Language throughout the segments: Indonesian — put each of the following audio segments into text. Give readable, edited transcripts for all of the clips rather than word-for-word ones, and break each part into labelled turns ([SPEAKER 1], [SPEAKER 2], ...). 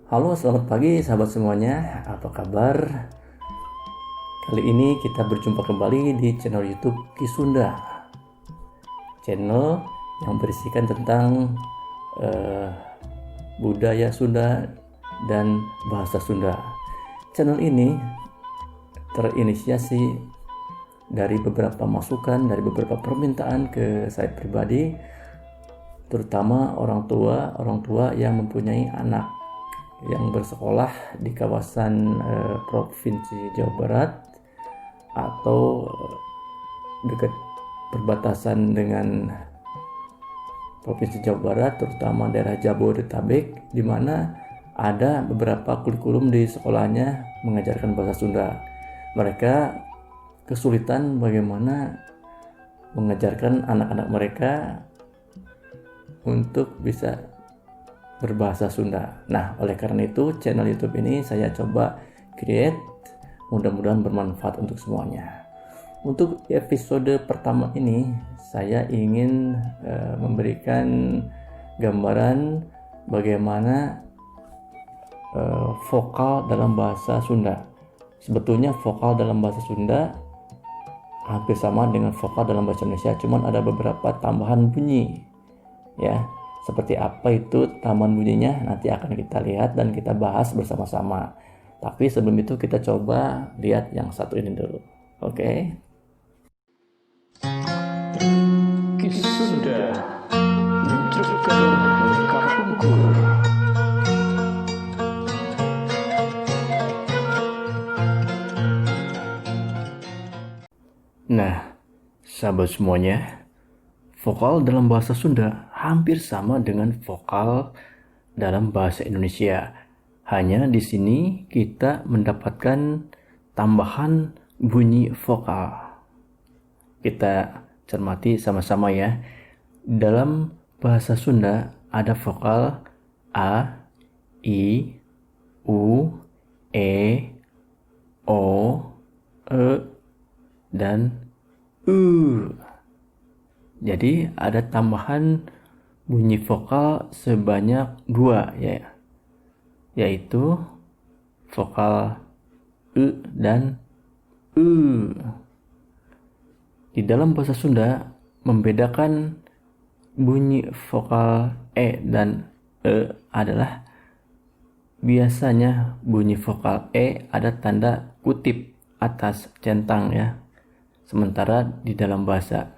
[SPEAKER 1] Halo, selamat pagi sahabat semuanya. Apa kabar? Kali ini kita berjumpa kembali di channel YouTube Kisunda. Channel yang berisikan tentang eh, budaya Sunda dan bahasa Sunda. Channel ini terinisiasi dari beberapa masukan, dari beberapa permintaan ke saya pribadi, terutama orang tua yang mempunyai anak yang bersekolah di kawasan Provinsi Jawa Barat atau dekat perbatasan dengan Provinsi Jawa Barat, terutama daerah Jabodetabek, di mana ada beberapa kurikulum di sekolahnya mengajarkan bahasa Sunda. Mereka kesulitan bagaimana mengajarkan anak-anak mereka untuk bisa berbahasa Sunda. Nah, oleh karena itu channel YouTube ini saya coba create, mudah-mudahan bermanfaat untuk semuanya. Untuk episode pertama ini saya ingin memberikan gambaran bagaimana vokal dalam bahasa Sunda. Sebetulnya vokal dalam bahasa Sunda hampir sama dengan vokal dalam bahasa Indonesia, cuman ada beberapa tambahan bunyi ya. Seperti apa itu tambahan bunyinya nanti akan kita lihat dan kita bahas bersama-sama. Tapi sebelum itu kita coba lihat yang satu ini dulu. Oke.
[SPEAKER 2] Kisunda menunjukkan kampungku.
[SPEAKER 1] Nah, sahabat semuanya, vokal dalam bahasa Sunda hampir sama dengan vokal dalam bahasa Indonesia. Hanya di sini kita mendapatkan tambahan bunyi vokal. Kita cermati sama-sama ya. Dalam bahasa Sunda ada vokal A, I, U, E, O, E, dan U. Jadi ada tambahan bunyi vokal sebanyak 2 ya, yaitu vokal E dan U. Di dalam bahasa Sunda membedakan bunyi vokal E dan E adalah biasanya bunyi vokal E ada tanda kutip atas centang ya. Sementara di dalam bahasa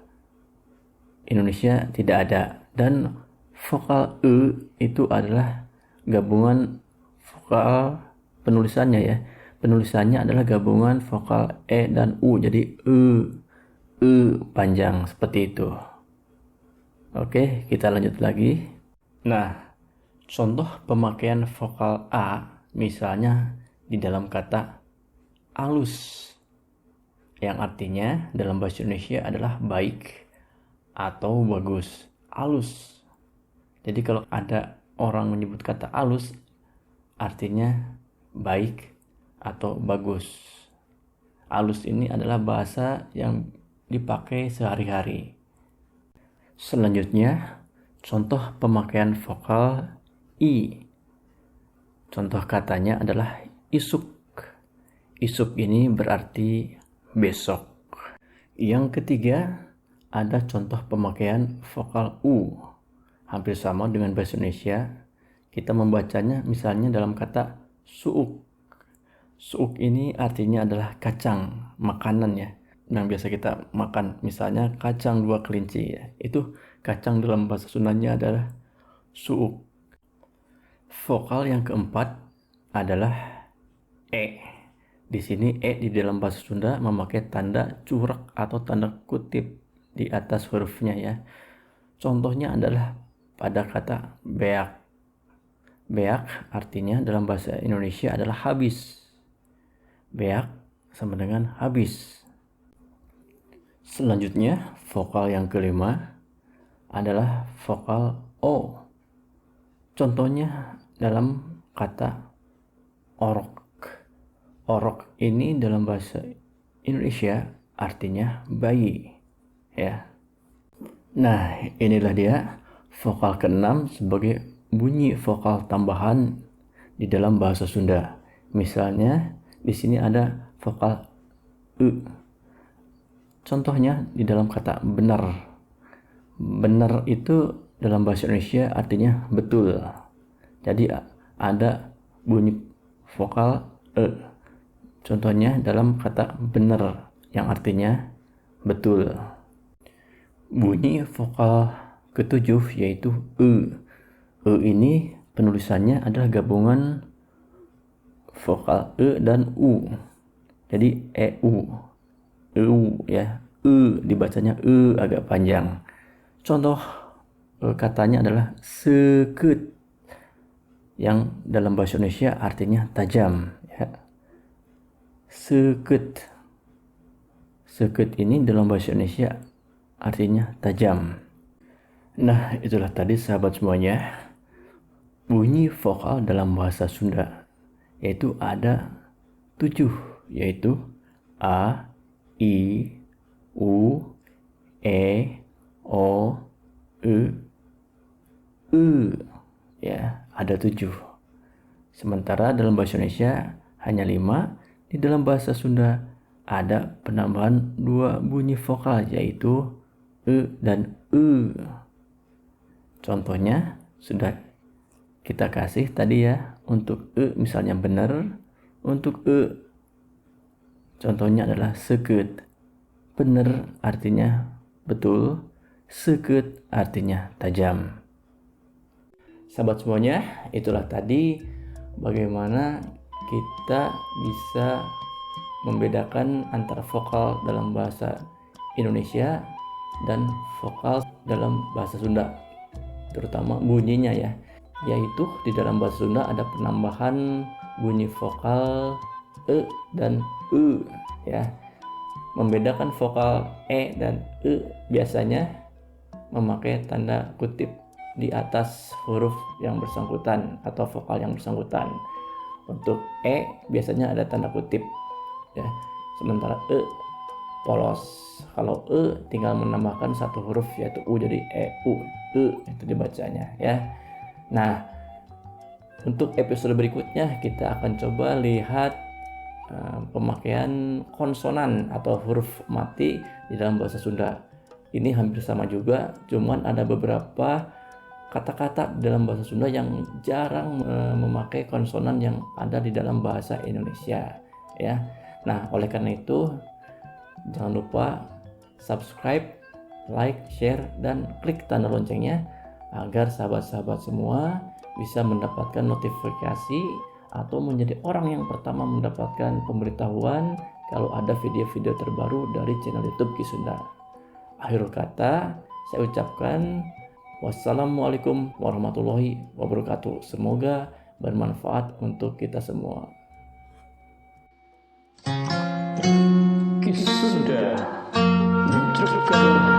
[SPEAKER 1] Indonesia tidak ada, dan vokal E itu adalah gabungan vokal penulisannya ya. Penulisannya adalah gabungan vokal E dan U, jadi E panjang seperti itu. Oke, kita lanjut lagi. Nah, contoh pemakaian vokal A misalnya di dalam kata alus, yang artinya dalam bahasa Indonesia adalah baik atau bagus. Alus. Jadi kalau ada orang menyebut kata alus, artinya baik atau bagus. Alus ini adalah bahasa yang dipakai sehari-hari. Selanjutnya, contoh pemakaian vokal I. Contoh katanya adalah isuk. Isuk ini berarti besok. Yang ketiga, ada contoh pemakaian vokal U. Hampir sama dengan bahasa Indonesia. Kita membacanya misalnya dalam kata suuk. Suuk ini artinya adalah kacang, makanan ya, yang biasa kita makan. Misalnya kacang 2 kelinci ya. Itu kacang dalam bahasa Sundanya adalah suuk. Vokal yang keempat adalah E. Di sini E di dalam bahasa Sunda memakai tanda curak atau tanda kutip di atas hurufnya ya. Contohnya adalah pada kata beak. Beak artinya dalam bahasa Indonesia adalah habis. Beak sama dengan habis. Selanjutnya, vokal yang kelima adalah vokal O. Contohnya dalam kata orok. Orok ini dalam bahasa Indonesia artinya bayi. Ya. Nah, inilah dia vokal keenam sebagai bunyi vokal tambahan di dalam bahasa Sunda. Misalnya di sini ada vokal e. Contohnya di dalam kata benar. Benar itu dalam bahasa Indonesia artinya betul. Jadi ada bunyi vokal e. Contohnya dalam kata benar yang artinya betul. Bunyi vokal ketujuh yaitu e. E ini penulisannya adalah gabungan vokal e dan u. Jadi eu. Eu ya. E dibacanya e agak panjang. Contoh katanya adalah sekut yang dalam bahasa Indonesia artinya tajam ya. Sekut. Sekut ini dalam bahasa Indonesia artinya tajam. Nah, itulah tadi sahabat semuanya bunyi vokal dalam bahasa Sunda, yaitu ada 7, yaitu A, I, U, E, O, E, ya, ada 7. Sementara dalam bahasa Indonesia hanya 5. Di dalam bahasa Sunda ada penambahan 2 bunyi vokal, yaitu e dan e. Contohnya sudah kita kasih tadi ya. Untuk e misalnya benar, untuk e contohnya adalah sekut. Benar artinya betul, sekut artinya tajam. Sahabat semuanya, itulah tadi bagaimana kita bisa membedakan antara vokal dalam bahasa Indonesia dan vokal dalam bahasa Sunda, terutama bunyinya ya, yaitu di dalam bahasa Sunda ada penambahan bunyi vokal e dan u ya. Membedakan vokal e dan e biasanya memakai tanda kutip di atas huruf yang bersangkutan atau vokal yang bersangkutan. Untuk e biasanya ada tanda kutip ya, sementara e polos. Kalau e tinggal menambahkan satu huruf yaitu u, jadi e-u, itu dibacanya ya. Nah, untuk episode berikutnya kita akan coba lihat pemakaian konsonan atau huruf mati di dalam bahasa Sunda. Ini hampir sama juga, cuman ada beberapa kata-kata dalam bahasa Sunda yang jarang memakai konsonan yang ada di dalam bahasa Indonesia ya. Nah, oleh karena itu jangan lupa subscribe, like, share, dan klik tanda loncengnya agar sahabat-sahabat semua bisa mendapatkan notifikasi atau menjadi orang yang pertama mendapatkan pemberitahuan kalau ada video-video terbaru dari channel YouTube Ki Sunda. Akhir kata, saya ucapkan wassalamualaikum warahmatullahi wabarakatuh. Semoga bermanfaat untuk kita semua.
[SPEAKER 2] Ki Sunda menunjukkan